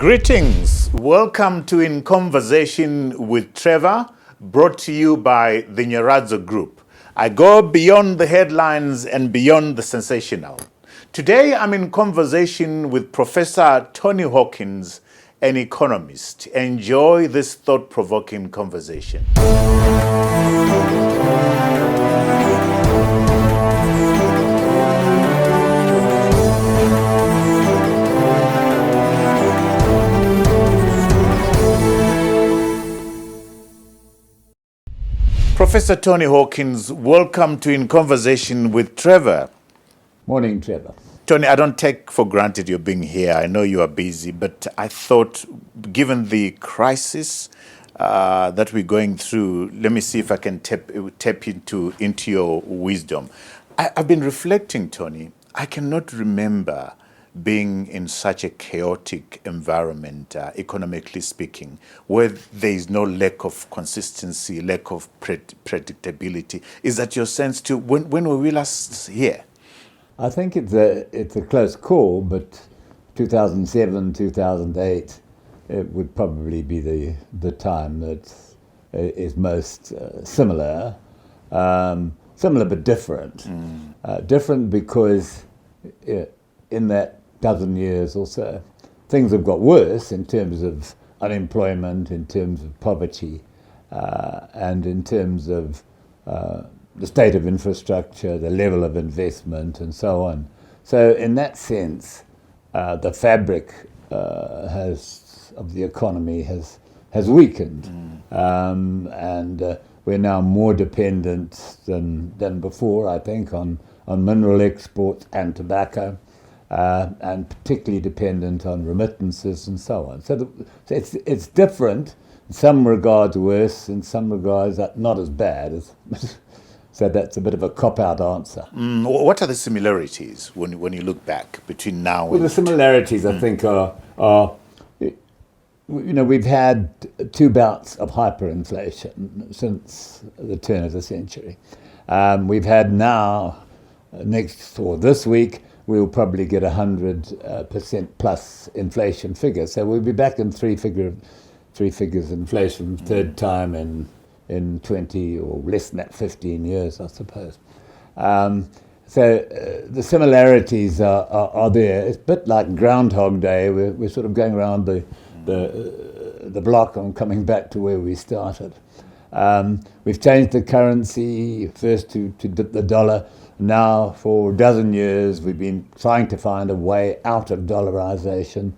Greetings. Welcome to In Conversation with Trevor, brought to you by the Nyaradzo Group. I go beyond the headlines and beyond the sensational. Today I'm in conversation with Professor Tony Hawkins, an economist. Enjoy this thought-provoking conversation. Professor Tony Hawkins, welcome to In Conversation with Trevor. Morning, Trevor. Tony, I don't take for granted your being here. I know you are busy, but I thought, given the crisis that we're going through, let me see if I can tap into your wisdom. I've been reflecting, Tony. I cannot remember being in such a chaotic environment, economically speaking, where there is no lack of consistency, lack of predictability. Is that your sense too? When were we last here? I think it's a close call, but 2007, 2008, it would probably be the time that is most similar. Similar but different. Different because in that dozen years or so, things have got worse in terms of unemployment, in terms of poverty, and in terms of the state of infrastructure, the level of investment, and so on. So in that sense, the fabric of the economy has weakened, and we're now more dependent than before, I think, on mineral exports and tobacco, and particularly dependent on remittances and so on. So it's different, in some regards worse, in some regards not as bad as. So that's a bit of a cop-out answer. What are the similarities when you look back between now and... Well, the similarities, I think, are we've had two bouts of hyperinflation since the turn of the century. We've had now, this week, we'll probably get 100% plus inflation figure. So we'll be back in three figures inflation, third time in 20 or less than that, 15 years, I suppose. So the similarities are there. It's a bit like Groundhog Day. We're sort of going around the block and coming back to where we started. We've changed the currency, first to the dollar. Now, for a dozen years, we've been trying to find a way out of dollarization.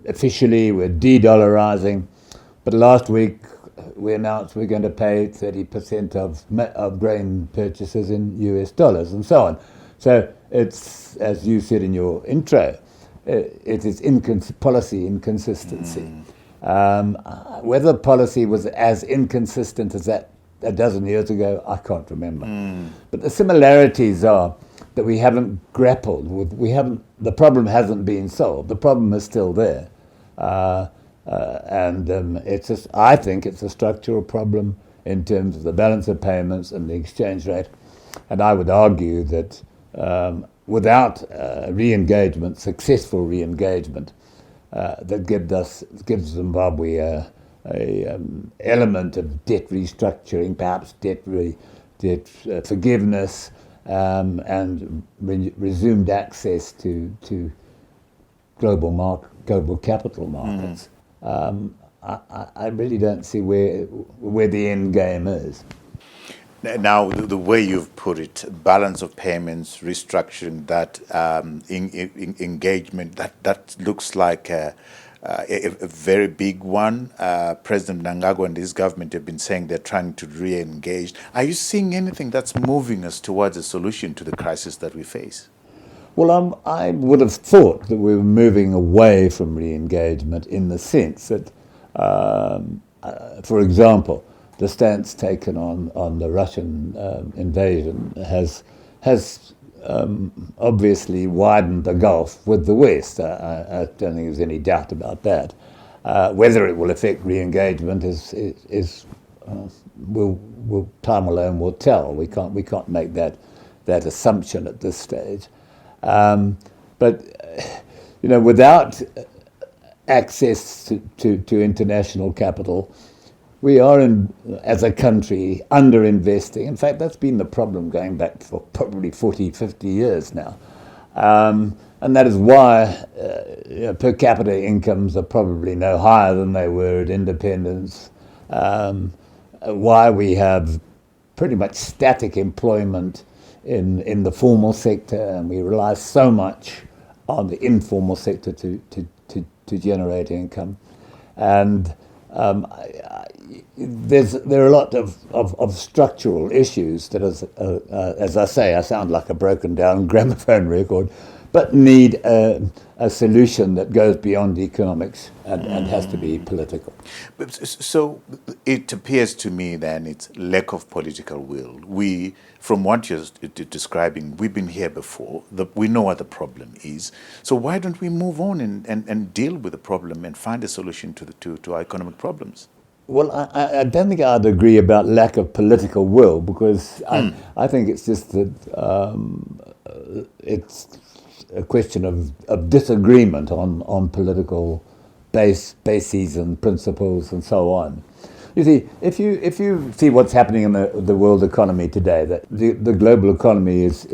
Officially, we're de-dollarizing. But last week, we announced we're going to pay 30% of grain purchases in US dollars and so on. So it's, as you said in your intro, it is policy inconsistency. Whether policy was as inconsistent as that a dozen years ago, I can't remember. But the similarities are that we haven't grappled with, the problem hasn't been solved. The problem is still there. I think it's a structural problem in terms of the balance of payments and the exchange rate. And I would argue that without re-engagement, successful re-engagement, that gives Zimbabwe a element of debt restructuring, perhaps debt forgiveness, and resumed access to global capital markets. I really don't see where the end game is. Now, the way you've put it, balance of payments, restructuring, that engagement, that looks like a very big one. President Mnangagwa and his government have been saying they're trying to re-engage. Are you seeing anything that's moving us towards a solution to the crisis that we face? Well, I would have thought that we were moving away from re-engagement in the sense that, for example, the stance taken on the Russian invasion has obviously widened the gulf with the West. I don't think there's any doubt about that. Whether it will affect re-engagement time alone will tell. We can't make that assumption at this stage. But without access to international capital, we are, as a country, underinvesting. In fact, that's been the problem going back for probably 40, 50 years now. And that is why per capita incomes are probably no higher than they were at independence. Why we have pretty much static employment in the formal sector, and we rely so much on the informal sector to generate income. And there are a lot of structural issues that, as I say, I sound like a broken down gramophone record, but need a solution that goes beyond economics and has to be political. So it appears to me then it's lack of political will. We, from what you're describing, we've been here before. We know what the problem is. So why don't we move on and deal with the problem and find a solution to our economic problems? Well, I don't think I'd agree about lack of political will, because I think it's just that it's a question of disagreement on political bases and principles and so on. You see, if you see what's happening in the world economy today, that the global economy is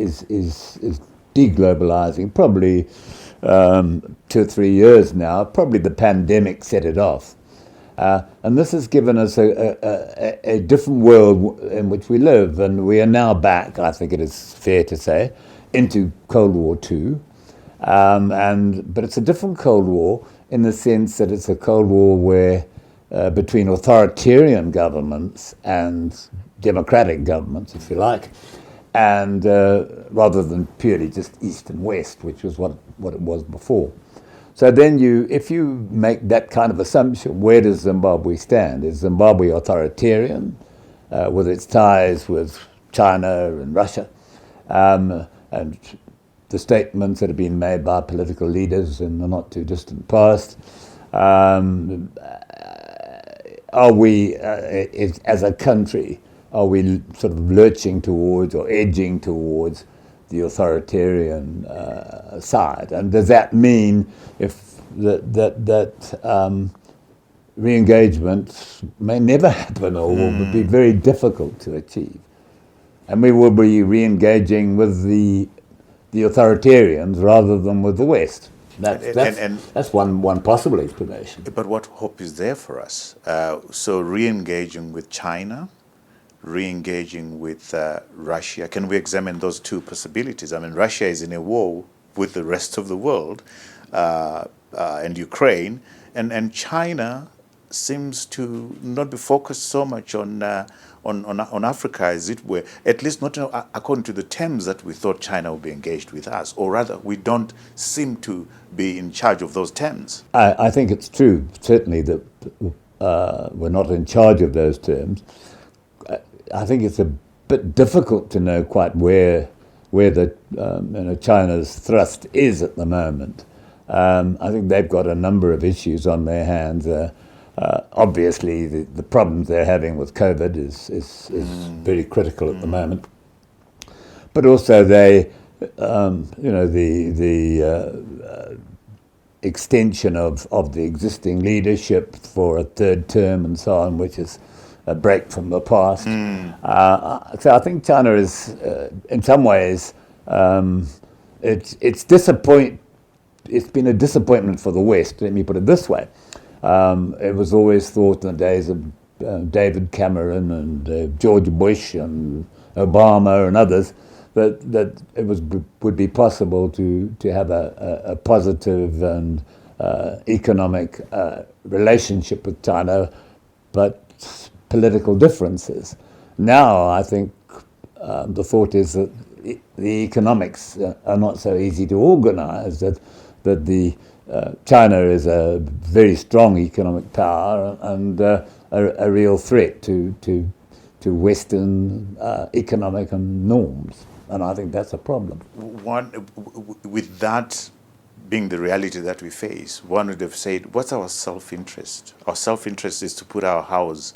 deglobalizing, probably 2 or 3 years now. Probably the pandemic set it off. And this has given us a different world in which we live, and we are now back, I think it is fair to say, into Cold War II. But it's a different Cold War in the sense that it's a Cold War where between authoritarian governments and democratic governments, if you like, and rather than purely just East and West, which was what it was before. So then if you make that kind of assumption, where does Zimbabwe stand? Is Zimbabwe authoritarian with its ties with China and Russia? And the statements that have been made by political leaders in the not too distant past. Are we, as a country, are we sort of lurching towards or edging towards the authoritarian side? And does that mean if that re-engagement may never happen or will be very difficult to achieve? And we will be re-engaging with the authoritarians rather than with the West. That's one possible explanation. But what hope is there for us? So re-engaging with China, re-engaging with Russia, can we examine those two possibilities? I mean, Russia is in a war with the rest of the world and Ukraine, and China seems to not be focused so much on Africa as it were, at least not according to the terms that we thought China would be engaged with us, or rather we don't seem to be in charge of those terms. I think it's true, certainly, that we're not in charge of those terms. I think it's a bit difficult to know quite where China's thrust is at the moment. I think they've got a number of issues on their hands. Obviously, the problems they're having with COVID is very critical at the moment. But also the extension of the existing leadership for a third term and so on, which is a break from the past. So I think China is, in some ways, it's been a disappointment for the West. Let me put it this way. It was always thought in the days of David Cameron and George Bush and Obama and others that it would be possible to have a positive and economic relationship with China, but political differences. Now I think the thought is that the economics are not so easy to organize, that the China is a very strong economic power and a real threat to Western economic norms, and I think that's a problem. With that being the reality that we face, one would have said, what's our self-interest? Our self-interest is to put our house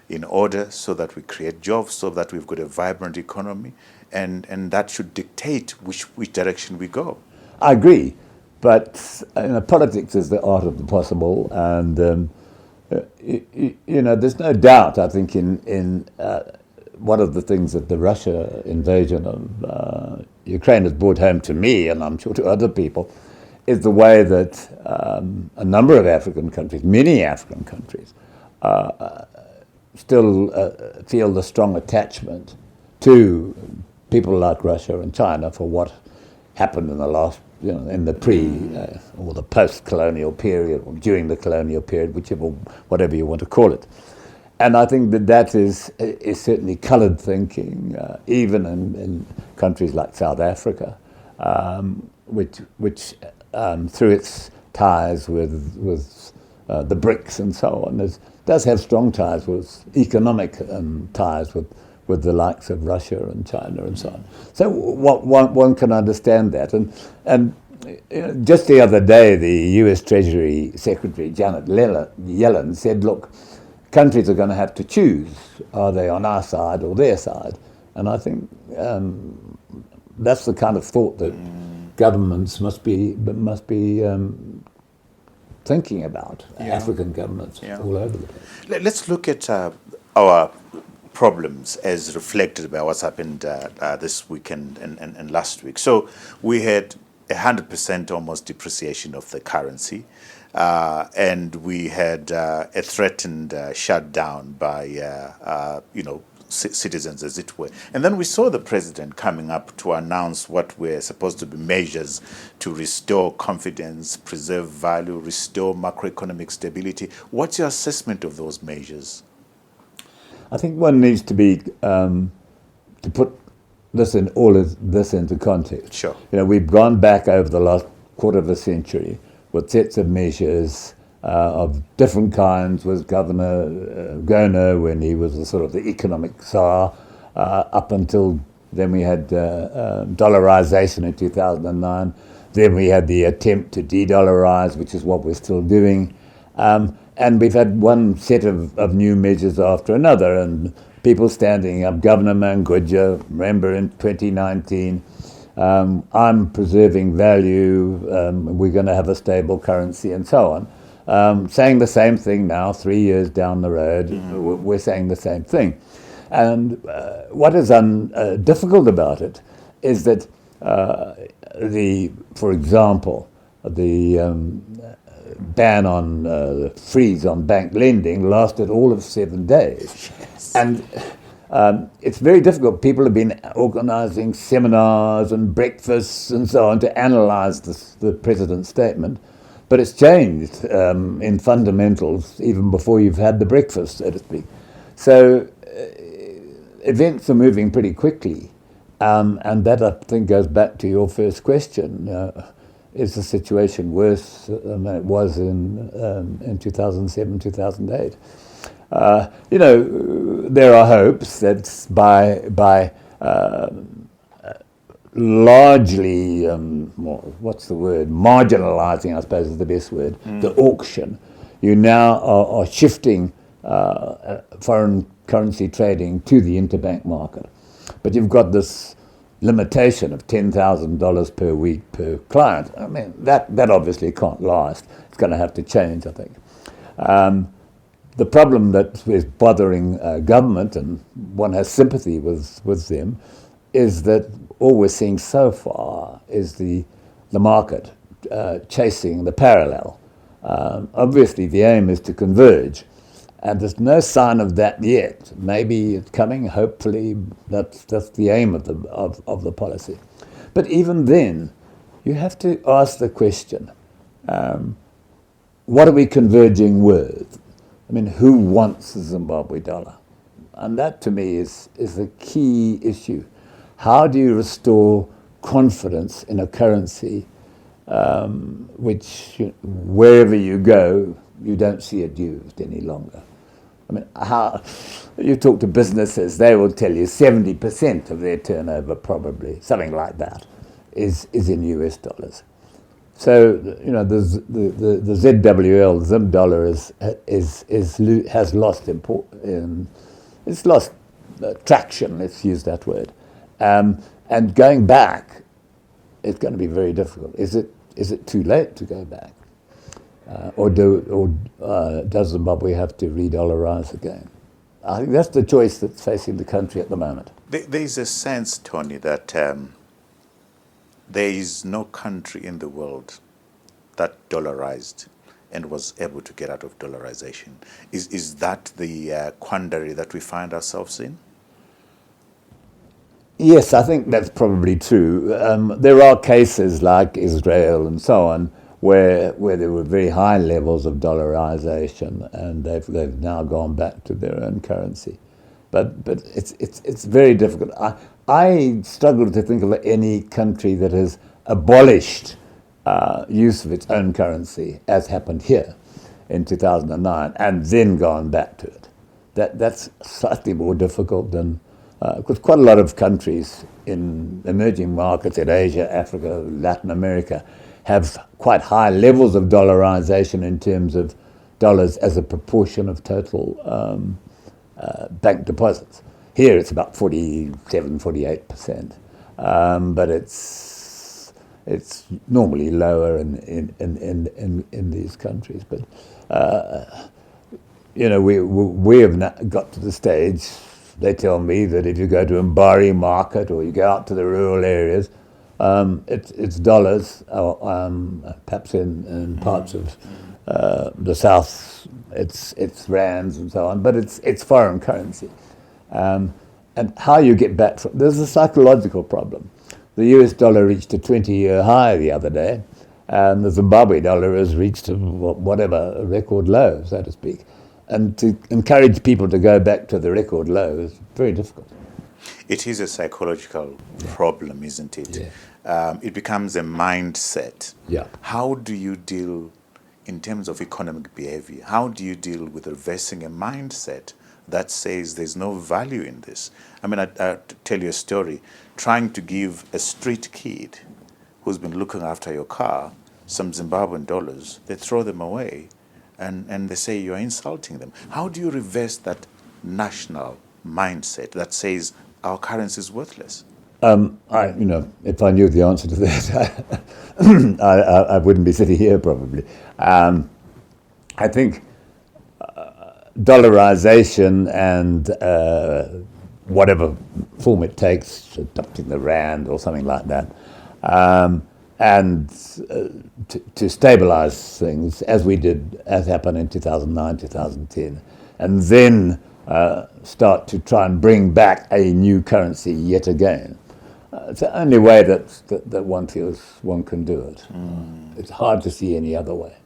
in order so that we create jobs, so that we've got a vibrant economy, and that should dictate which direction we go. I agree. But politics is the art of the possible, and there's no doubt. I think in one of the things that the Russia invasion of Ukraine has brought home to me, and I'm sure to other people, is the way that a number of African countries, many African countries, still feel the strong attachment to people like Russia and China for what happened in the last, in the or the post-colonial period, or during the colonial period, whatever you want to call it. And I think that is certainly coloured thinking, even in countries like South Africa, which through its ties with the BRICS and so on, does have strong ties with economic ties with the likes of Russia and China and so on. So one can understand that. And just the other day, the US Treasury Secretary Janet Yellen said, look, countries are going to have to choose. Are they on our side or their side? And I think that's the kind of thought that governments must be thinking about, African governments all over the place. Let's look at our problems as reflected by what's happened this weekend and last week. So we had 100% almost depreciation of the currency, and we had a threatened shutdown by citizens, as it were. And then we saw the president coming up to announce what were supposed to be measures to restore confidence, preserve value, restore macroeconomic stability. What's your assessment of those measures? I think one needs to be to put all of this into context. Sure. We've gone back over the last quarter of a century with sets of measures of different kinds, with Governor Gono when he was sort of the economic czar, up until then we had dollarization in 2009. Then we had the attempt to de-dollarize, which is what we're still doing. And we've had one set of new measures after another, and people standing up. Governor Mangudya, remember in 2019, I'm preserving value, we're going to have a stable currency, and so on. Saying the same thing now, 3 years down the road, we're saying the same thing. And what is difficult about it is that for example, the ban on freeze on bank lending lasted all of 7 days. Yes. And it's very difficult. People have been organising seminars and breakfasts and so on to analyse the president's statement, but it's changed in fundamentals even before you've had the breakfast, so to speak. So events are moving pretty quickly, and that I think goes back to your first question. Is the situation worse than it was in 2007, 2008? There are hopes that by largely, marginalising, I suppose is the best word, the auction, you now are shifting foreign currency trading to the interbank market. But you've got this limitation of $10,000 per week per client. I mean, that obviously can't last. It's going to have to change, I think. The problem that is bothering government, and one has sympathy with them, is that all we're seeing so far is the market chasing the parallel. Obviously, the aim is to converge, and there's no sign of that yet. Maybe it's coming. Hopefully, that's the aim of the policy. But even then, you have to ask the question: what are we converging with? I mean, who wants the Zimbabwe dollar? And that, to me, is the key issue. How do you restore confidence in a currency which, wherever you go, you don't see it used any longer? I mean, you talk to businesses, they will tell you 70% of their turnover, probably, something like that, is in US dollars. So, the ZWL, Zim dollar, has lost it's lost traction, let's use that word. And going back, it's going to be very difficult. Is it is it too late to go back? Or does Zimbabwe have to re-dollarize again? I think that's the choice that's facing the country at the moment. There is a sense, Tony, that there is no country in the world that dollarized and was able to get out of dollarization. Is that the quandary that we find ourselves in? Yes, I think that's probably true. There are cases like Israel and so on where there were very high levels of dollarization, and they've now gone back to their own currency. But it's very difficult. I struggle to think of any country that has abolished use of its own currency, as happened here in 2009, and then gone back to it. That's slightly more difficult than, because quite a lot of countries in emerging markets in Asia, Africa, Latin America have quite high levels of dollarization in terms of dollars as a proportion of total bank deposits. Here it's about 47, 48%, but it's normally lower in these countries. But we have now got to the stage. They tell me that if you go to Mbari market or you go out to the rural areas, it's dollars, perhaps in parts of the south, it's rands and so on, but it's foreign currency. And how you get back from, there's a psychological problem. The US dollar reached a 20-year high the other day, and the Zimbabwe dollar has reached a record low, so to speak. And to encourage people to go back to the record low is very difficult. It is a psychological problem, isn't it? Yeah. It becomes a mindset. Yeah. How do you deal, in terms of economic behavior, how do you deal with reversing a mindset that says there's no value in this? I mean, I'll tell you a story. Trying to give a street kid who's been looking after your car some Zimbabwean dollars, they throw them away and they say you're insulting them. How do you reverse that national mindset that says our currency is worthless? If I knew the answer to that, I wouldn't be sitting here probably. I think dollarization and whatever form it takes, adopting the rand or something like that, and to stabilize things as happened in 2009, 2010, and then start to try and bring back a new currency yet again. It's the only way that one feels one can do it. It's hard to see any other way.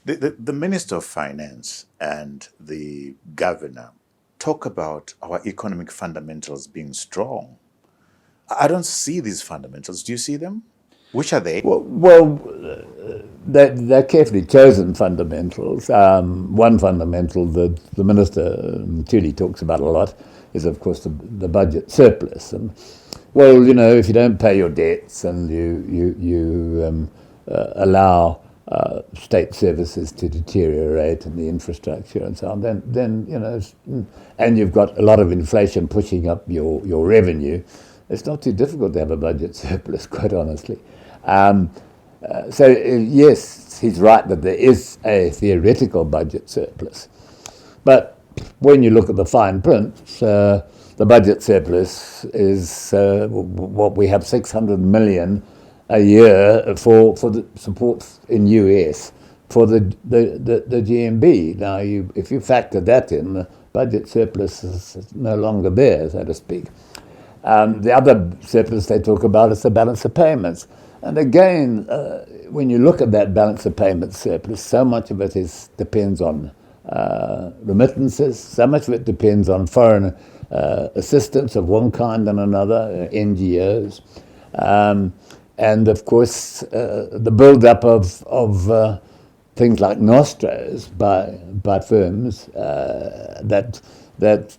The Minister of Finance and the Governor talk about our economic fundamentals being strong. I don't see these fundamentals. Do you see them? Which are they? Well, they're carefully chosen fundamentals. One fundamental that the Minister Ncube talks about a lot is, of course, the budget surplus. And, well, if you don't pay your debts and you allow state services to deteriorate and the infrastructure and so on, then and you've got a lot of inflation pushing up your revenue, it's not too difficult to have a budget surplus, quite honestly. Yes, he's right that there is a theoretical budget surplus. But when you look at the fine print, the budget surplus is what we have 600 million a year for the support in US for the GMB. Now, if you factor that in, the budget surplus is no longer there, so to speak. The other surplus they talk about is the balance of payments. And again, when you look at that balance of payments surplus, so much of it depends on remittances, so much of it depends on foreign assistance of one kind and another, NGOs. And of course, the build-up of things like nostros by firms that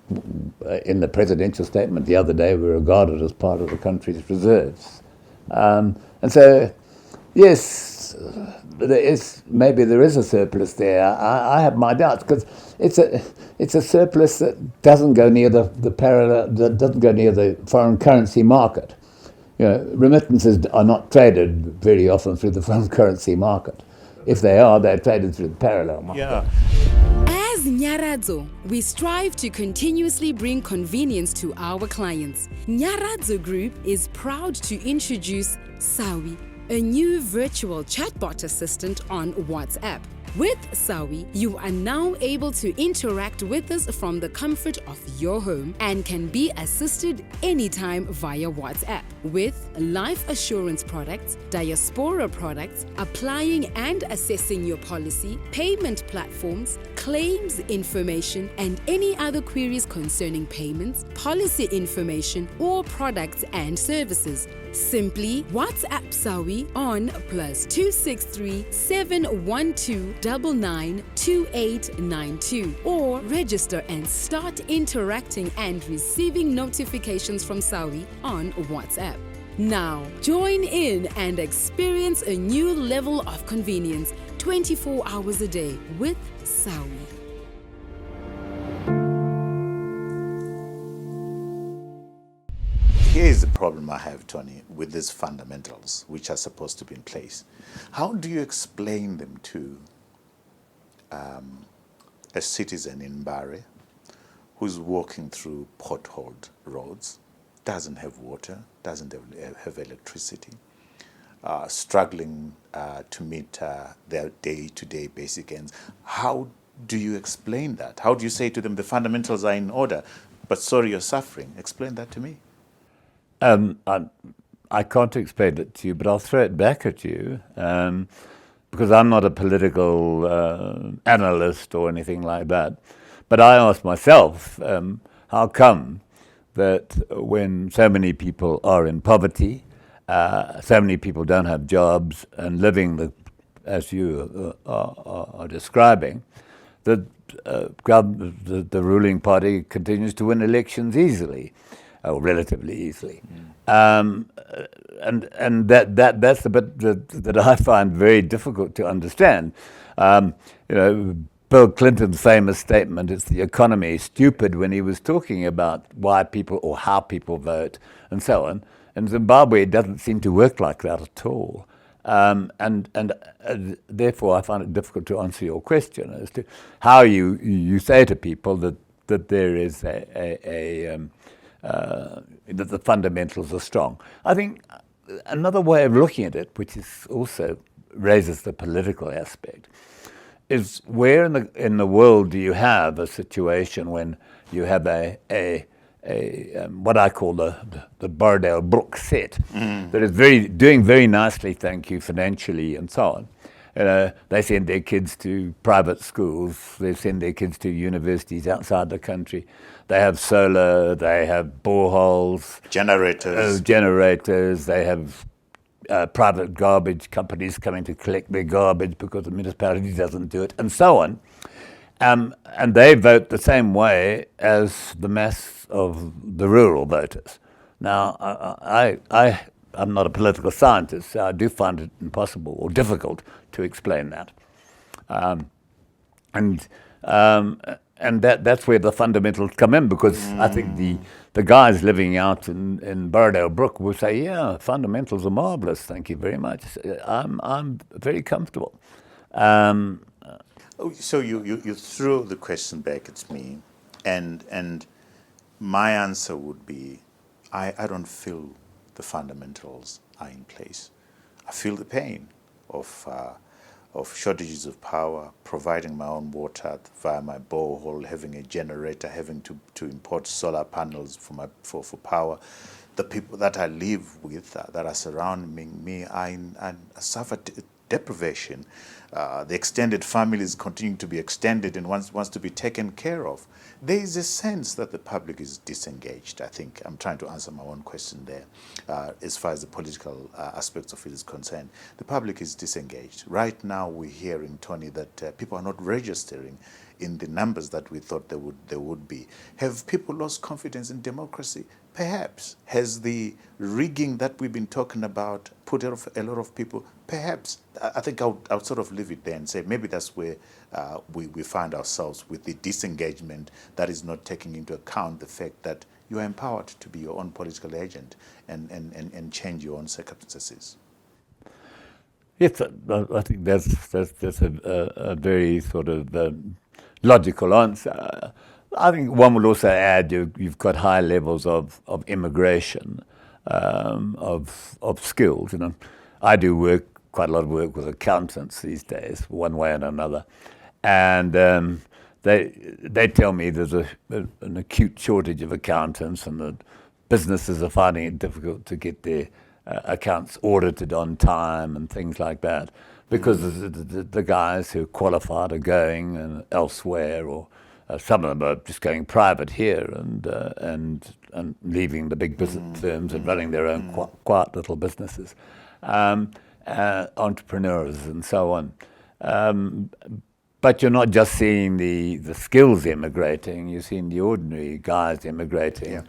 in the presidential statement the other day were regarded as part of the country's reserves. And so, yes, maybe there is a surplus there. I have my doubts because it's a surplus that doesn't go near the parallel, that doesn't go near the foreign currency market. remittances are not traded very often through the foreign currency market. If they are, they're traded through the parallel market. Yeah. As Nyaradzo, we strive to continuously bring convenience to our clients. Nyaradzo Group is proud to introduce Sawi, a new virtual chatbot assistant on WhatsApp. With Sawi, you are now able to interact with us from the comfort of your home and can be assisted anytime via WhatsApp. With life assurance products, diaspora products, applying and assessing your policy, payment platforms, claims information, and any other queries concerning payments, policy information, or products and services. Simply WhatsApp Sawi on +263 712 992892 or register and start interacting and receiving notifications from Sawi on WhatsApp. Now, join in and experience a new level of convenience 24 hours a day with Sawi. Here's the problem I have, Tony, with these fundamentals, which are supposed to be in place. How do you explain them to a citizen in Mbare who's walking through potholed roads, doesn't have water, doesn't have electricity, struggling to meet their day-to-day basic ends? How do you explain that? How do you say to them the fundamentals are in order, but sorry, you're suffering? Explain that to me. I can't explain it to you, but I'll throw it back at you, because I'm not a political analyst or anything like that. But I ask myself, how come that when so many people are in poverty, so many people don't have jobs and living as you are describing, that the ruling party continues to win elections easily, or relatively easily. And that's the bit that I find very difficult to understand. Bill Clinton's famous statement, "It's the economy stupid," when he was talking about why people or how people vote and so on. In Zimbabwe, it doesn't seem to work like that at all. Therefore, I find it difficult to answer your question as to how you say to people that there is that the fundamentals are strong. I think another way of looking at it, which is also raises the political aspect, is where in the world do you have a situation when you have a what I call the Bardale Brook set that is doing very nicely, thank you, financially and so on. They send their kids to private schools. They send their kids to universities outside the country. They have solar. They have boreholes. Generators. They have private garbage companies coming to collect their garbage because the municipality doesn't do it, and so on. And they vote the same way as the mass of the rural voters. Now, I'm not a political scientist, so I do find it impossible or difficult to explain that. And that's where the fundamentals come in, because I think the guys living out in Bardale Brook will say, yeah, fundamentals are marvelous, thank you very much. I'm very comfortable. So you threw the question back at me, and my answer would be, I don't feel the fundamentals are in place. I feel the pain of shortages of power, providing my own water via my borehole, having a generator, having to import solar panels for power. The people that I live with, that are surrounding me, I suffer deprivation. The extended family is continuing to be extended and wants to be taken care of. There is a sense that the public is disengaged. I think I'm trying to answer my own question there. As far as the political aspects of it is concerned, the public is disengaged. Right now we're hearing, Tony, that people are not registering in the numbers that we thought they would be. Have people lost confidence in democracy? Perhaps. Has the rigging that we've been talking about put off a lot of people? Perhaps. I think I would sort of leave it there and say maybe that's where we find ourselves with the disengagement that is not taking into account the fact that you are empowered to be your own political agent and change your own circumstances. Yes, I think that's a very sort of logical answer. I think one would also add you've got high levels of immigration, of skills. I do quite a lot of work with accountants these days, one way and another, and they tell me there's an acute shortage of accountants, and that businesses are finding it difficult to get their accounts audited on time and things like that, because the guys who are qualified are going elsewhere, or some of them are just going private here and leaving the big business firms and running their own quiet little businesses, entrepreneurs and so on. But you're not just seeing the skills immigrating, you're seeing the ordinary guys immigrating.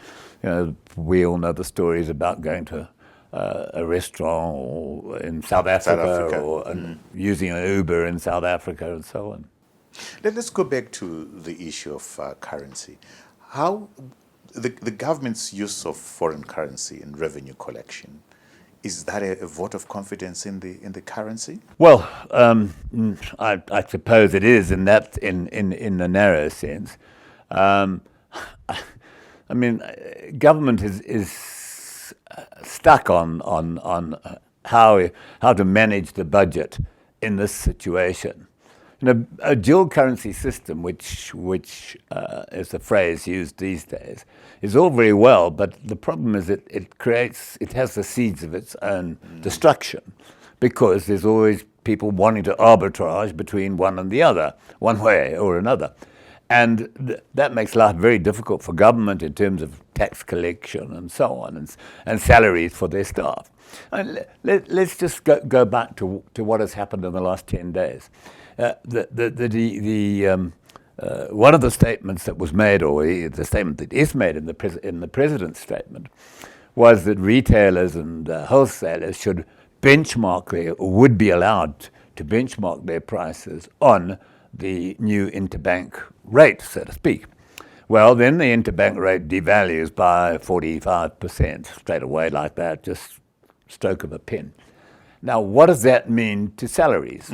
We all know the stories about going to a restaurant or in South Africa. Or using an Uber in South Africa and so on. Let's go back to the issue of currency. How the government's use of foreign currency in revenue collection, is that a vote of confidence in the currency? Well, I suppose it is in the narrow sense. I mean, government is stuck on how to manage the budget in this situation. A dual currency system, which is a phrase used these days, is all very well, but the problem is it has the seeds of its own destruction, because there's always people wanting to arbitrage between one and the other, one way or another. And that makes life very difficult for government in terms of tax collection and so on, and salaries for their staff. Let's just go back to what has happened in the last 10 days. One of the statements that was made, or the statement that is made in the president's statement, was that retailers and wholesalers should would be allowed to benchmark their prices on the new interbank rate, so to speak. Well, then the interbank rate devalues by 45% straight away, like that, just stroke of a pen. Now, what does that mean to salaries?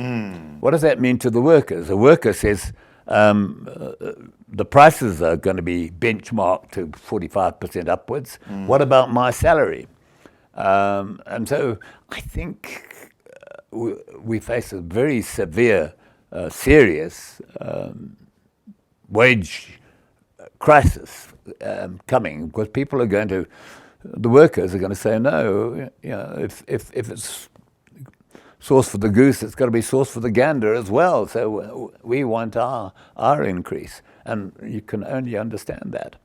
What does that mean to the workers? The worker says the prices are going to be benchmarked to 45% upwards. What about my salary? And so I think we face a very severe, serious wage crisis coming, because the workers are going to say, no, if it's sauce for the goose, it's got to be sauce for the gander as well. So we want our increase, and you can only understand that.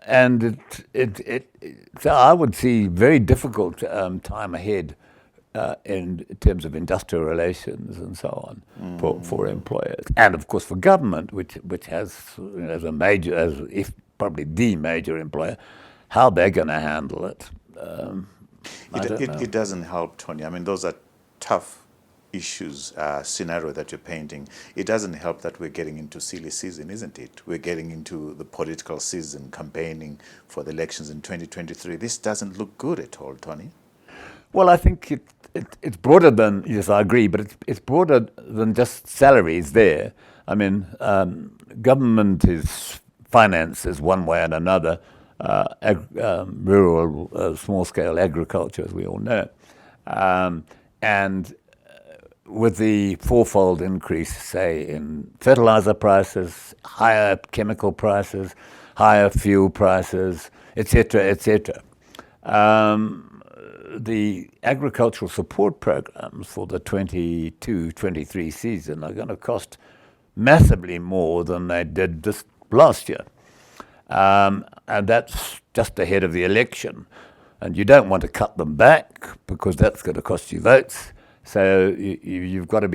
And so I would see very difficult time ahead in terms of industrial relations and so on for employers, and of course for government, which has if probably the major employer, how they're going to handle it. It doesn't help, Tony. I mean, those are tough issues, scenario that you're painting. It doesn't help that we're getting into silly season, isn't it? We're getting into the political season, campaigning for the elections in 2023. This doesn't look good at all, Tony. Well, I think it's broader than, yes, I agree, but it's broader than just salaries there. I mean, government finances one way and another, rural, small-scale agriculture, as we all know. And with the fourfold increase, say, in fertilizer prices, higher chemical prices, higher fuel prices, etc., the agricultural support programs for the 22-23 season are going to cost massively more than they did this last year. And that's just ahead of the election. And you don't want to cut them back, because that's going to cost you votes. So you've got to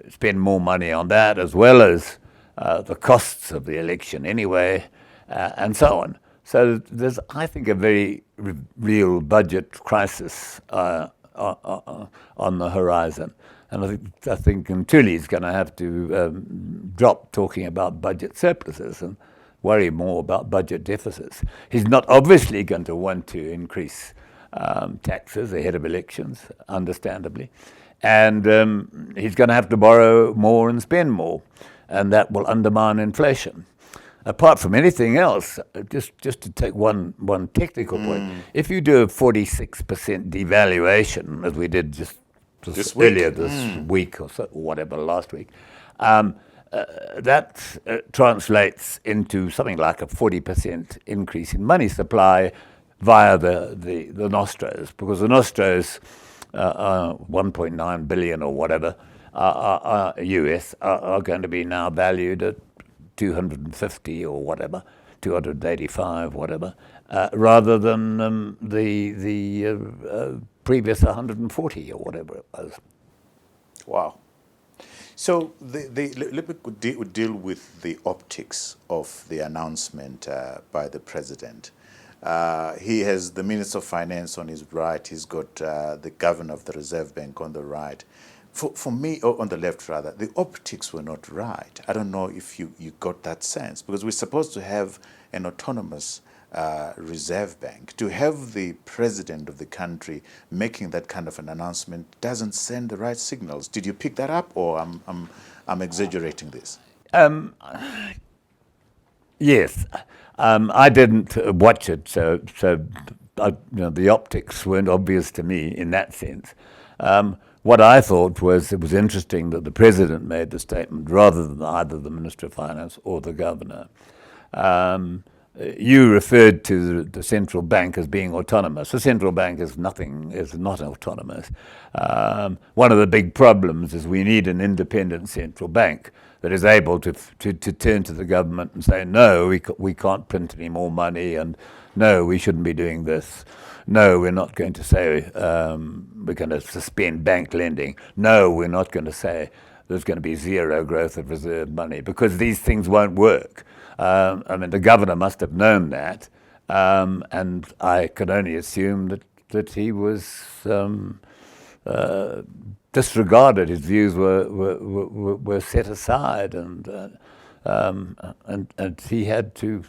spend more money on that, as well as the costs of the election anyway, and so on. So there's, I think, a very real budget crisis on the horizon. And I think Ntuli is going to have to drop talking about budget surpluses and worry more about budget deficits. He's not obviously going to want to increase taxes ahead of elections, understandably. And he's going to have to borrow more and spend more, and that will undermine inflation. Apart from anything else, just to take one technical point, if you do a 46% devaluation, as we did just earlier this week or so, or whatever, last week, that translates into something like a 40% increase in money supply via the nostros, because the nostros, 1.9 billion or whatever, US, are going to be now valued at 250 or whatever, 285, whatever, rather than the previous 140 or whatever it was. Wow. So let me deal with the optics of the announcement by the president. He has the Minister of Finance on his right. He's got the Governor of the Reserve Bank on the right. For me, or on the left rather, the optics were not right. I don't know if you got that sense, because we're supposed to have an autonomous Reserve Bank. To have the president of the country making that kind of an announcement doesn't send the right signals. Did you pick that up, or I'm exaggerating this? Yes, I didn't watch it, so the optics weren't obvious to me in that sense. What I thought was it was interesting that the president made the statement rather than either the Minister of Finance or the governor. You referred to the central bank as being autonomous. The central bank is not autonomous. One of the big problems is we need an independent central bank that is able to turn to the government and say, no, we can't print any more money, and no, we shouldn't be doing this. No, we're not going to say we're going to suspend bank lending. No, we're not going to say there's going to be zero growth of reserve money, because these things won't work. I mean, the governor must have known that, and I could only assume that he was disregarded. His views were set aside, and he had to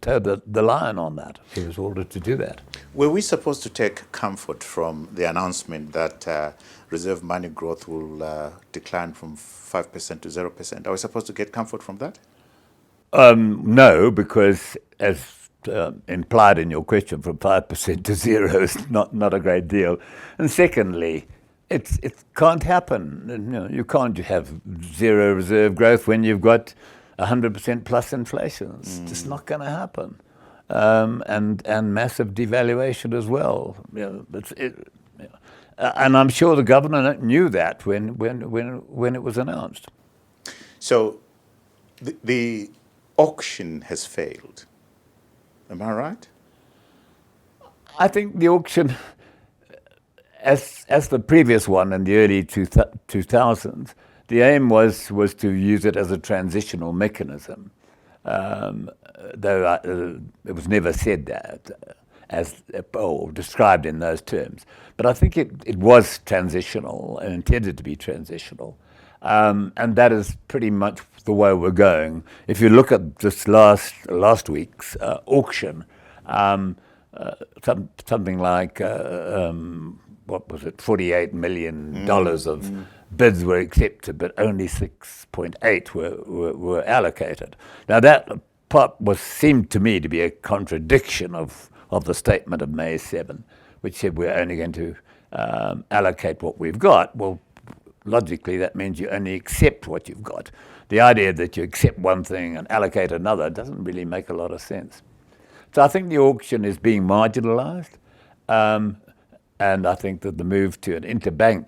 toe the line on that. He was ordered to do that. Were we supposed to take comfort from the announcement that reserve money growth will decline from 5% to 0%? Are we supposed to get comfort from that? No, because as implied in your question, from 5% to 0 is not a great deal. And secondly, it can't happen. You can't have zero reserve growth when you've got 100% plus inflation. It's just not going to happen. And massive devaluation as well. And I'm sure the governor knew that when it was announced. So the auction has failed. Am I right? I think the auction, as the previous one in the early 2000s, the aim was to use it as a transitional mechanism, though it was never said that or described in those terms. But I think it was transitional and intended to be transitional. And that is pretty much the way we're going. If you look at this last week's auction, something like what was it, $48 million of bids were accepted, but only 6.8 were allocated. Now that part seemed to me to be a contradiction of the statement of May 7, which said we're only going to allocate what we've got. Well, logically, that means you only accept what you've got. The idea that you accept one thing and allocate another doesn't really make a lot of sense. So I think the auction is being marginalized, and I think that the move to an interbank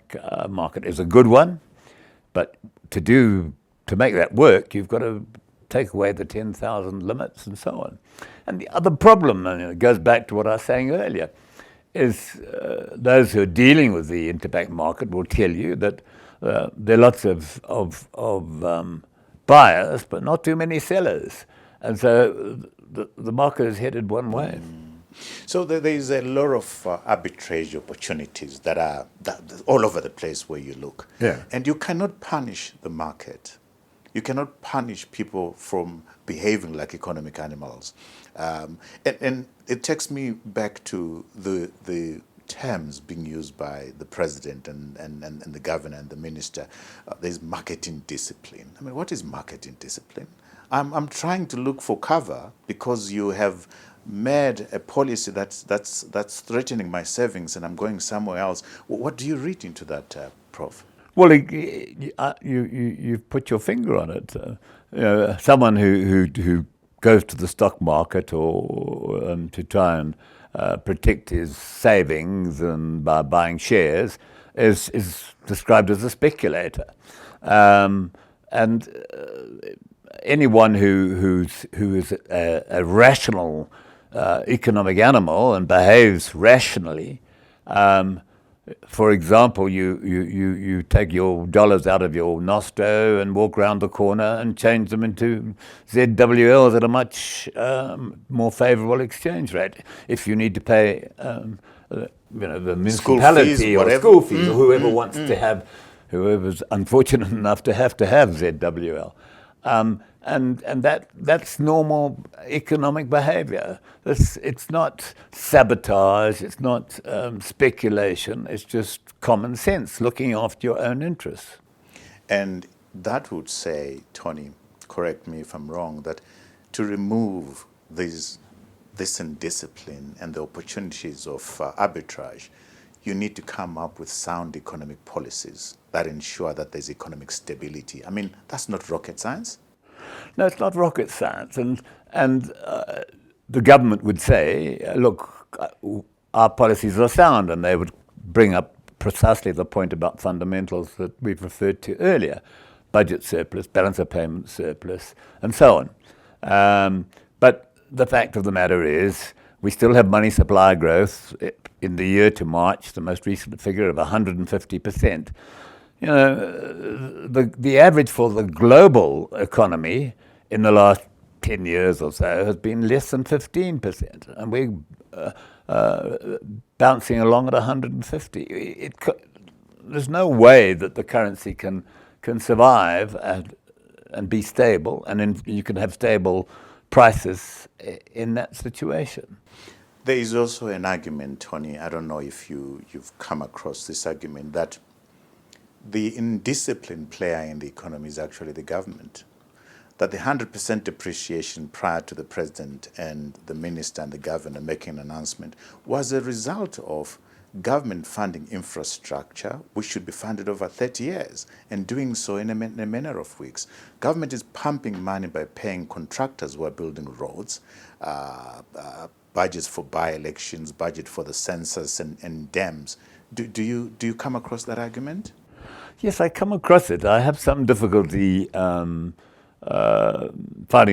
market is a good one. But to make that work, you've got to take away the 10,000 limits and so on. And the other problem, and it goes back to what I was saying earlier, is those who are dealing with the interbank market will tell you that there are lots of buyers, but not too many sellers. And so the market is headed one way. So there is a lot of arbitrage opportunities that are all over the place where you look. Yeah. And you cannot punish the market You cannot punish people from behaving like economic animals. And it takes me back to the terms being used by the president and the governor and the minister. There's marketing discipline. I mean, what is marketing discipline? I'm trying to look for cover because you have made a policy that's threatening my savings and I'm going somewhere else. What do you read into that, Prof? Well, you've put your finger on it. Someone who goes to the stock market or to try and protect his savings and by buying shares is described as a speculator. And anyone who is a rational economic animal and behaves rationally, for example, you take your dollars out of your nosto and walk around the corner and change them into ZWLs at a much more favourable exchange rate. If you need to pay, the municipality or school fees, or whoever wants to have, whoever's unfortunate enough to have ZWL. And that's normal economic behaviour. It's not sabotage, it's not speculation, it's just common sense, looking after your own interests. And that would say, Tony, correct me if I'm wrong, that to remove this indiscipline and the opportunities of arbitrage, you need to come up with sound economic policies that ensure that there's economic stability. I mean, that's not rocket science. No, it's not rocket science. And the government would say, look, our policies are sound, and they would bring up precisely the point about fundamentals that we've referred to earlier, budget surplus, balance of payment surplus, and so on. But the fact of the matter is, we still have money supply growth in the year to March, the most recent figure of 150%. You know, the average for the global economy in the last 10 years or so has been less than 15%, and we're bouncing along at 150. There's no way that the currency can survive and be stable, and you can have stable prices in that situation. There is also an argument, Tony, I don't know if you've come across this argument, that the indisciplined player in the economy is actually the government. That the 100% depreciation prior to the president and the minister and the governor making an announcement was a result of government funding infrastructure, which should be funded over 30 years, and doing so in a manner of weeks. Government is pumping money by paying contractors who are building roads, budgets for by-elections, budget for the census and dams. Do you come across that argument? Yes, I come across it. I have some difficulty finding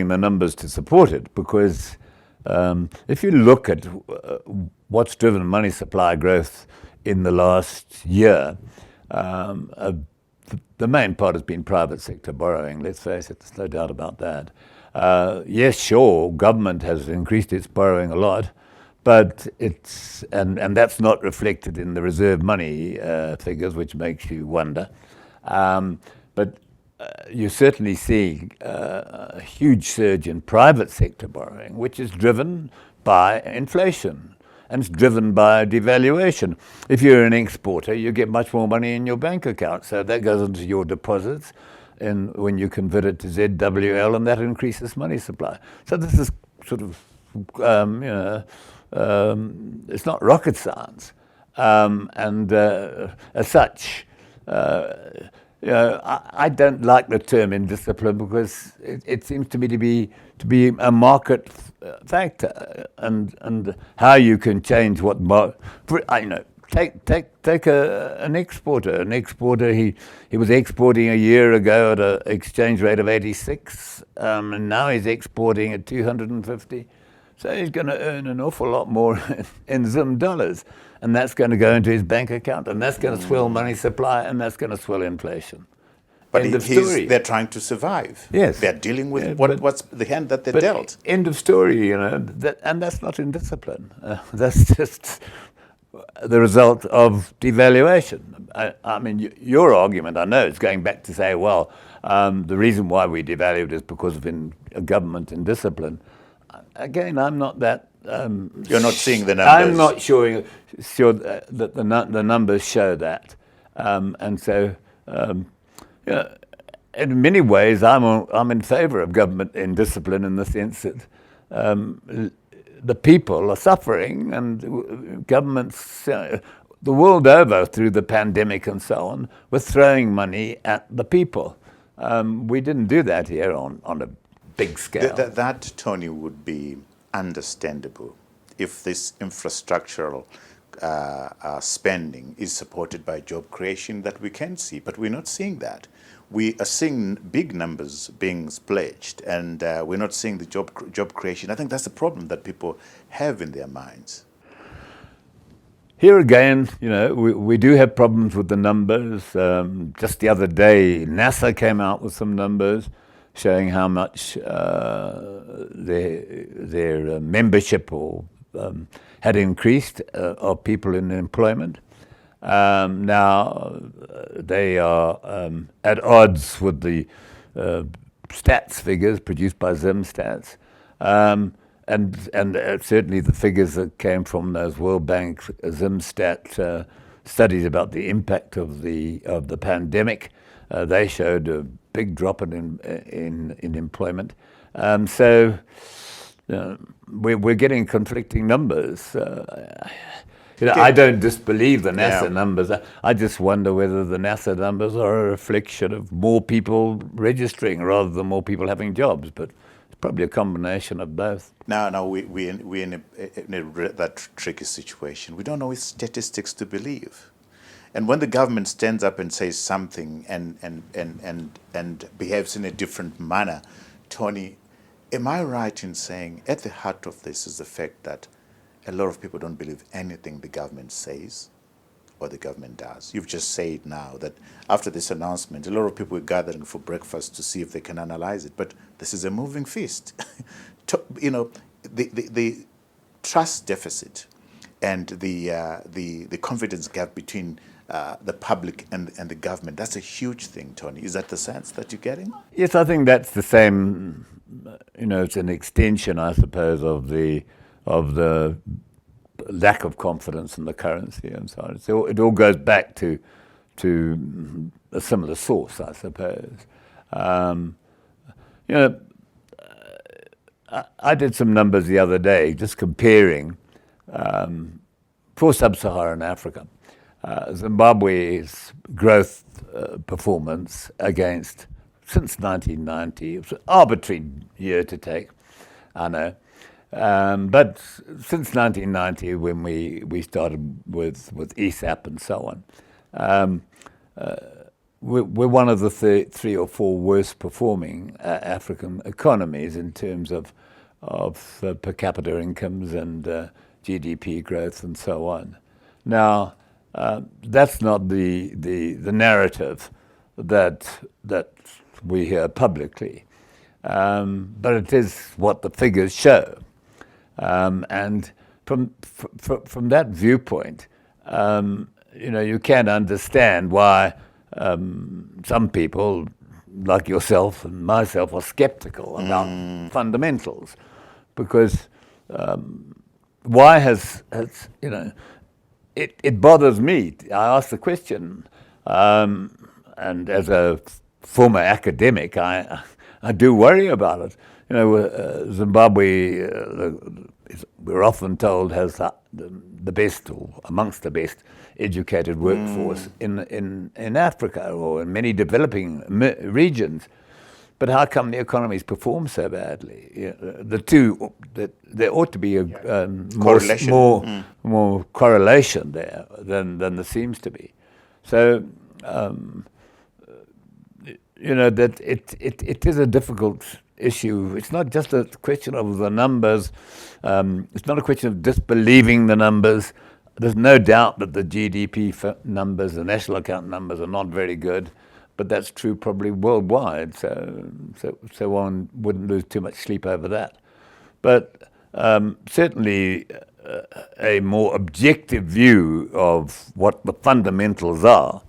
the numbers to support it, because if you look at what's driven money supply growth in the last year, the main part has been private sector borrowing, let's face it, there's no doubt about that. Yes, sure, government has increased its borrowing a lot, but it's and that's not reflected in the reserve money figures, which makes you wonder. But you certainly see a huge surge in private sector borrowing, which is driven by inflation and it's driven by devaluation. If you're an exporter, you get much more money in your bank account, so that goes into your deposits, and when you convert it to ZWL, and that increases money supply. So this is sort of it's not rocket science, and as such, I don't like the term indiscipline, because it seems to me to be a market factor, and how you can change what take an exporter. An exporter, he was exporting a year ago at an exchange rate of 86, and now he's exporting at 250. So he's going to earn an awful lot more in Zim dollars, and that's going to go into his bank account, and that's going to swell money supply, and that's going to swell inflation. But they're trying to survive. Yes, they're dealing with what's the hand that they're dealt. End of story, and that's not indiscipline. That's just the result of devaluation. I mean, your argument, I know, is going back to say, well, the reason why we devalued is because of government indiscipline. Again, I'm not that... You're not seeing the numbers. I'm not sure that the numbers show that. And so, in many ways, I'm in favour of government indiscipline in the sense that the people are suffering, and governments, the world over, through the pandemic and so on, were throwing money at the people. We didn't do that here on a big scale. That, Tony, would be understandable if this infrastructural spending is supported by job creation that we can see, but we're not seeing that. We are seeing big numbers being pledged, and we're not seeing the job creation. I think that's the problem that people have in their minds. Here again, we do have problems with the numbers. Just the other day, NASA came out with some numbers showing how much their membership had increased of people in employment. Now they are at odds with the stats figures produced by Zim Stats, and certainly the figures that came from those World Bank Zim Stat studies about the impact of the pandemic. They showed a big drop in employment. So we're getting conflicting numbers. I don't disbelieve the NASA numbers. I just wonder whether the NASA numbers are a reflection of more people registering rather than more people having jobs. But it's probably a combination of both. Now we're in that tricky situation. We don't know which statistics to believe. And when the government stands up and says something and behaves in a different manner, Tony, am I right in saying at the heart of this is the fact that a lot of people don't believe anything the government says or the government does? You've just said now that after this announcement, a lot of people are gathering for breakfast to see if they can analyze it. But this is a moving feast. The trust deficit and the confidence gap between the public and the government, that's a huge thing, Tony. Is that the sense that you're getting? Yes, I think that's the same. It's an extension, I suppose, of the lack of confidence in the currency and so on. So it all goes back to a similar source, I suppose. I did some numbers the other day, just comparing for sub-Saharan Africa, Zimbabwe's growth performance against, since 1990, it was an arbitrary year to take, I know. But since 1990, when we started with ESAP and so on, we're one of the three or four worst performing African economies in terms of per capita incomes and GDP growth and so on. Now, that's not the narrative that we hear publicly, but it is what the figures show. And from that viewpoint, you can understand why some people, like yourself and myself, are skeptical about fundamentals, because why has it bothers me. I ask the question, and as a former academic, I do worry about it. Zimbabwe, we're often told, has the best, or amongst the best, educated workforce in Africa or in many developing regions. But how come the economies perform so badly? The two, there ought to be a more correlation there than there seems to be. So, that it is a difficult issue. It's not just a question of the numbers. It's not a question of disbelieving the numbers. There's no doubt that the GDP numbers, the national account numbers, are not very good, but that's true probably worldwide. So one wouldn't lose too much sleep over that. But certainly, a more objective view of what the fundamentals are.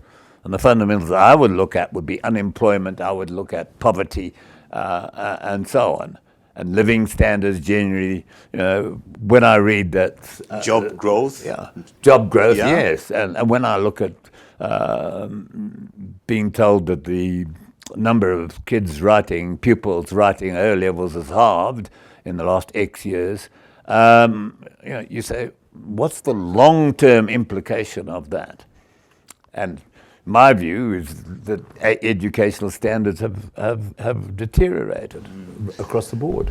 And the fundamentals I would look at would be unemployment, I would look at poverty, and so on. And living standards generally, when I read that... job growth? Yeah, job growth, Yeah. yes. And when I look at being told that the number of pupils writing O-levels has halved in the last X years, you say, what's the long-term implication of that? And my view is that educational standards have deteriorated across the board.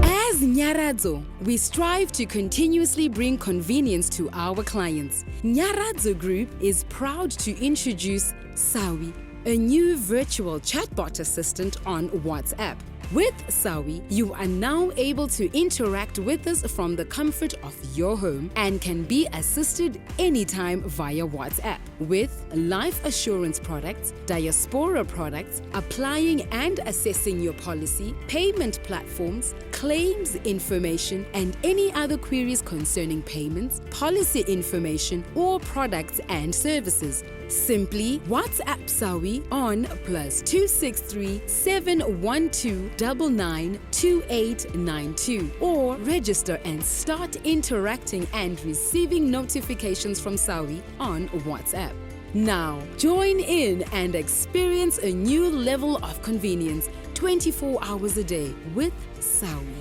As Nyaradzo, we strive to continuously bring convenience to our clients. Nyaradzo Group is proud to introduce Sawi, a new virtual chatbot assistant on WhatsApp. With Sawi, you are now able to interact with us from the comfort of your home and can be assisted anytime via WhatsApp. With life assurance products, diaspora products, applying and assessing your policy, payment platforms, claims information, and any other queries concerning payments, policy information, or products and services. Simply WhatsApp Sawi on +263 712 992892 or register and start interacting and receiving notifications from Sawi on WhatsApp. Now, join in and experience a new level of convenience 24 hours a day with Sawi.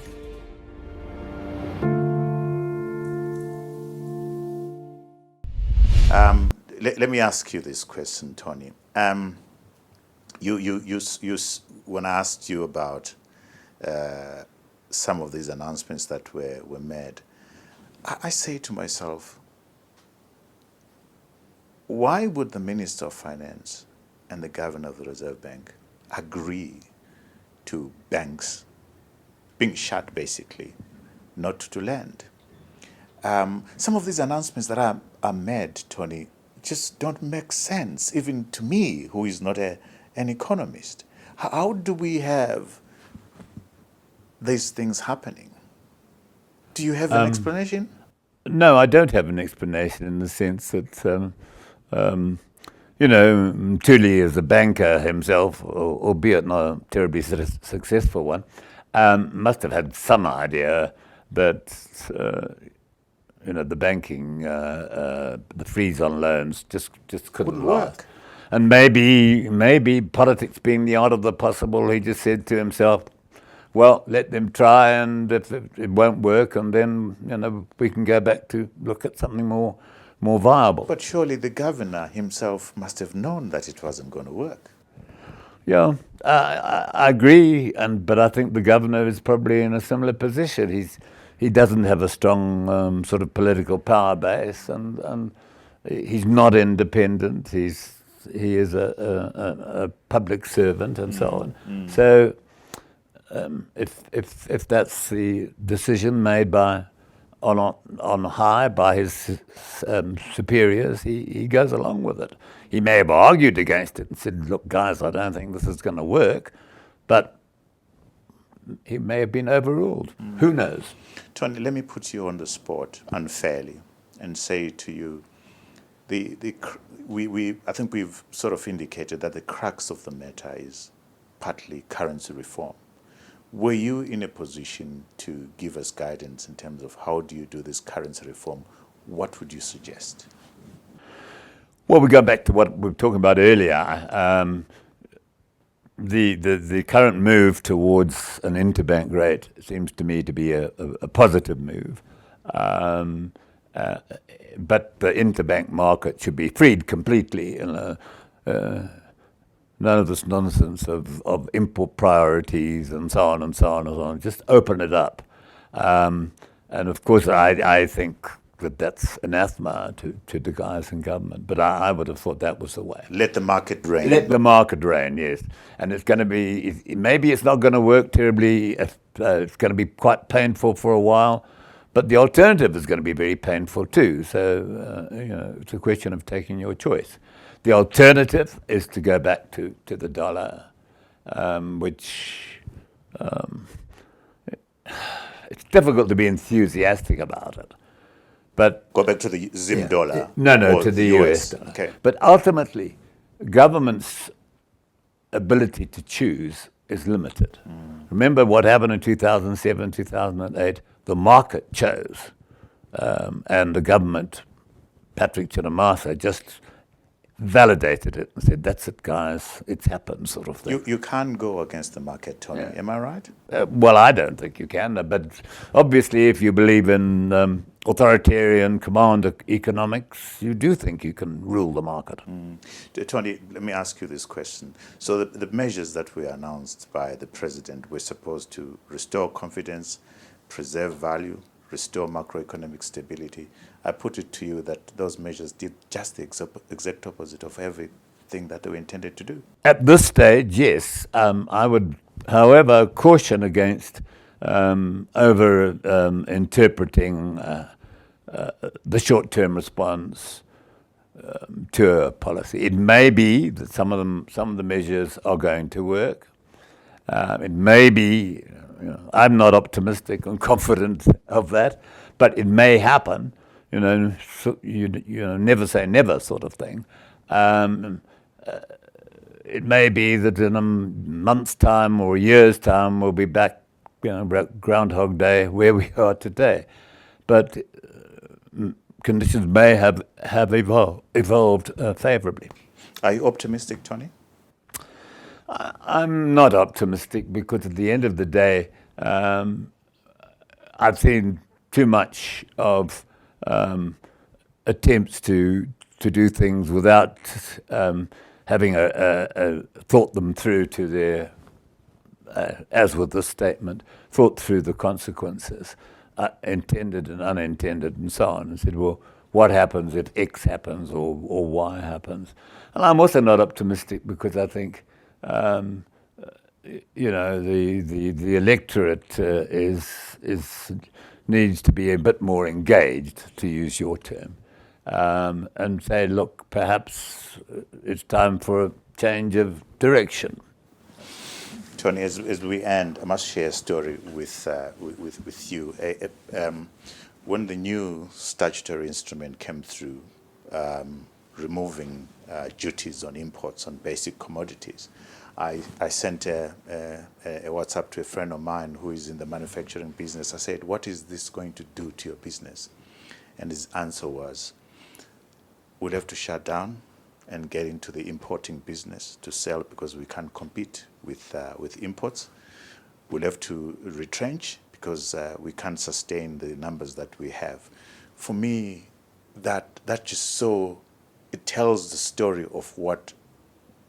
Let me ask you this question, Tony. When I asked you about some of these announcements that were made, I say to myself, why would the Minister of Finance and the Governor of the Reserve Bank agree to banks being shut, basically, not to lend? Some of these announcements that are made, Tony, just don't make sense, even to me, who is not an economist. How do we have these things happening? Do you have an explanation? No, I don't have an explanation in the sense that, Tuli is a banker himself, albeit not a terribly successful one, must have had some idea that the banking, the freeze on loans just couldn't work. And maybe politics being the art of the possible, he just said to himself, well, let them try, and if it won't work, and then we can go back to look at something more viable. But surely the governor himself must have known that it wasn't going to work. Yeah, I agree, but I think the governor is probably in a similar position. He doesn't have a strong sort of political power base, and he's not independent. He is a public servant and so on. So if that's the decision made on high by his superiors, he goes along with it. He may have argued against it and said, look, guys, I don't think this is going to work, but he may have been overruled. Who knows? Tony, let me put you on the spot unfairly and say to you, I think we've sort of indicated that the crux of the matter is partly currency reform. Were you in a position to give us guidance in terms of how do you do this currency reform? What would you suggest? Well, we go back to what we were talking about earlier. The current move towards an interbank rate seems to me to be a positive move. But the interbank market should be freed completely. None of this nonsense of import priorities and so on and so on and so on. Just open it up. And of course, I think that's anathema to the guys in government. But I would have thought that was the way. Let the market reign. Let the market reign, yes. And it's going to be, maybe it's not going to work terribly. It's going to be quite painful for a while. But the alternative is going to be very painful too. So, it's a question of taking your choice. The alternative is to go back to the dollar, which it's difficult to be enthusiastic about it. But Go back to the Zim dollar. no, or to the US dollar. Okay. But ultimately, government's ability to choose is limited. Remember what happened in 2007, 2008? The market chose, and the government, Patrick Chinamasa, just validated it and said, that's it, guys, it's happened, sort of thing. You can't go against the market, Tony. Yeah. Am I right? Well, I don't think you can, but obviously if you believe in authoritarian command economics, you do think you can rule the market. Tony, let me ask you this question. So the measures that were announced by the president were supposed to restore confidence, preserve value, restore macroeconomic stability. I put it to you that those measures did just the exact opposite of everything that they were intended to do. At this stage, yes. I would, however, caution against over-interpreting the short-term response to a policy. It may be that some of the measures are going to work. It may be, I'm not optimistic and confident of that, but it may happen. Never say never, sort of thing. It may be that in a month's time or a year's time we'll be back, Groundhog Day, where we are today. But conditions may have evolved favorably. Are you optimistic, Tony? I'm not optimistic because at the end of the day, I've seen too much of attempts to do things without having thought them through to their, as with this statement, thought through the consequences, intended and unintended and so on, and said, well, what happens if X happens or Y happens? And I'm also not optimistic because I think the electorate needs to be a bit more engaged, to use your term, and say, look, perhaps it's time for a change of direction. Tony, as we end, I must share a story with you. When the new statutory instrument came through, removing duties on imports on basic commodities, I sent a WhatsApp to a friend of mine who is in the manufacturing business. I said, what is this going to do to your business? And his answer was, we'll have to shut down and get into the importing business to sell because we can't compete with imports. We'll have to retrench because we can't sustain the numbers that we have. For me, that just so, it tells the story of what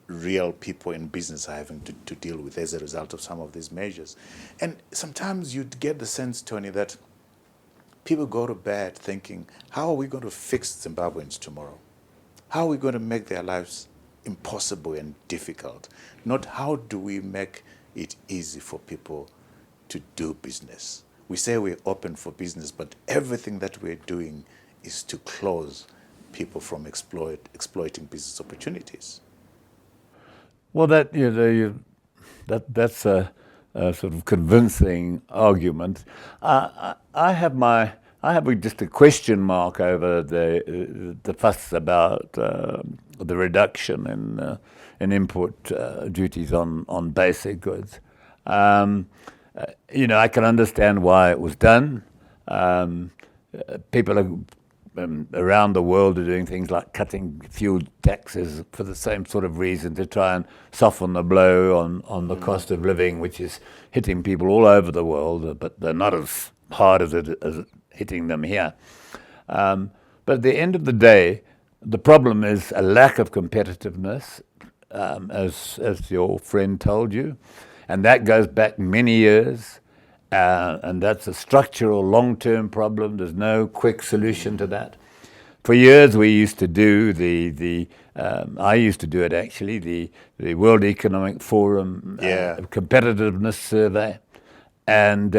real people in business are having to deal with as a result of some of these measures. And sometimes you get the sense, Tony, that people go to bed thinking, how are we going to fix Zimbabweans tomorrow? How are we going to make their lives impossible and difficult? Not how do we make it easy for people to do business. We say we're open for business, but everything that we're doing is to close people from exploiting business opportunities. Well, that's a sort of convincing argument. I have just a question mark over the fuss about the reduction in import duties on basic goods. I can understand why it was done. People around the world are doing things like cutting fuel taxes for the same sort of reason, to try and soften the blow on the cost of living, which is hitting people all over the world, but they're not as hard as it hitting them here. But at the end of the day, the problem is a lack of competitiveness, as your friend told you, and that goes back many years. And that's a structural, long-term problem. There's no quick solution to that. For years, we used to do I used to do it actually, the World Economic Forum competitiveness survey, and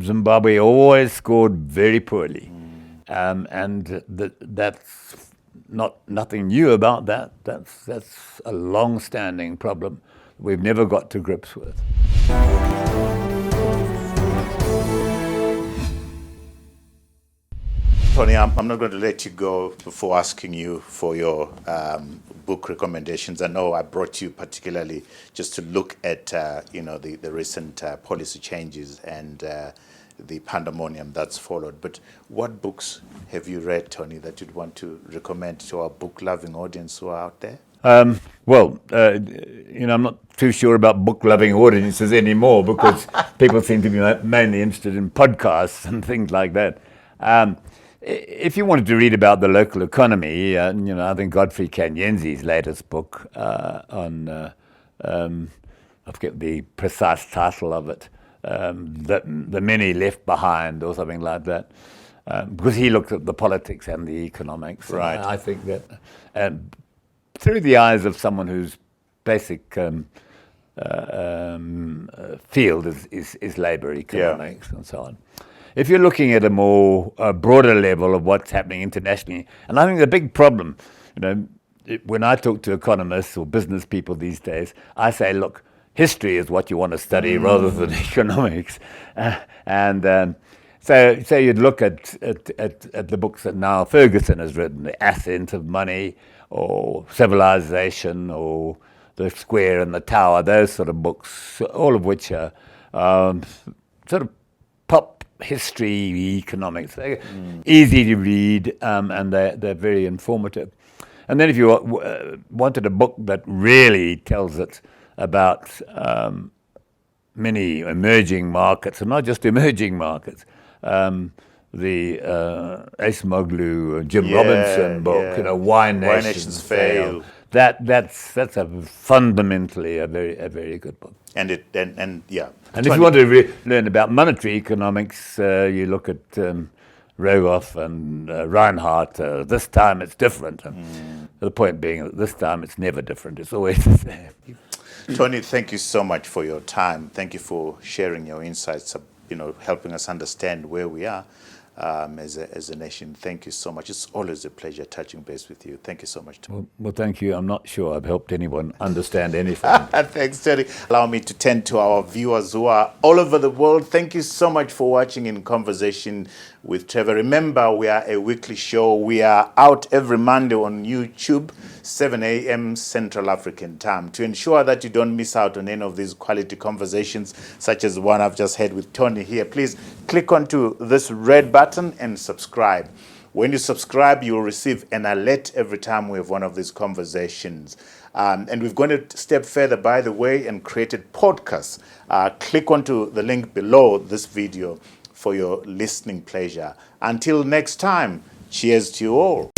Zimbabwe always scored very poorly, and that's nothing new about that. That's a long-standing problem we've never got to grips with. Tony, I'm not going to let you go before asking you for your book recommendations. I know I brought you particularly just to look at the recent policy changes and the pandemonium that's followed. But what books have you read, Tony, that you'd want to recommend to our book-loving audience who are out there? I'm not too sure about book-loving audiences anymore because people seem to be mainly interested in podcasts and things like that. If you wanted to read about the local economy, I think Godfrey Kanyenzi's latest book I forget the precise title of it, the Many Left Behind or something like that, because he looked at the politics and the economics. Right. I think that through the eyes of someone whose basic field is labour economics and so on. If you're looking at a more broader level of what's happening internationally, and I think the big problem, when I talk to economists or business people these days, I say, look, history is what you want to study rather than economics. So you'd look at the books that Niall Ferguson has written, The Ascent of Money, or Civilization, or The Square and the Tower, those sort of books, all of which are sort of pop history economics. They're easy to read, and they're very informative. And then if you wanted a book that really tells it about many emerging markets, and not just emerging markets, the Acemoglu, Jim Robinson book, Why Nations Fail. That's a fundamentally a very good book. And if you want to learn about monetary economics, you look at Rogoff and Reinhardt. This time it's different. The point being that this time it's never different. It's always the same. Tony, thank you so much for your time. Thank you for sharing your insights, helping us understand where we are as a nation. Thank you so much. It's always a pleasure touching base with you. Thank you so much, Tony. Well, thank you. I'm not sure I've helped anyone understand anything. Thanks, Tony. Allow me to tend to our viewers who are all over the world. Thank you so much for watching In Conversation with Trevor. Remember, we are a weekly show. We are out every Monday on YouTube, 7 a.m. Central African time. To ensure that you don't miss out on any of these quality conversations, such as the one I've just had with Tony here, please click onto this red button and subscribe. When you subscribe, you'll receive an alert every time we have one of these conversations. And we've gone a step further, by the way, and created podcasts. Click onto the link below this video for your listening pleasure. Until next time, cheers to you all.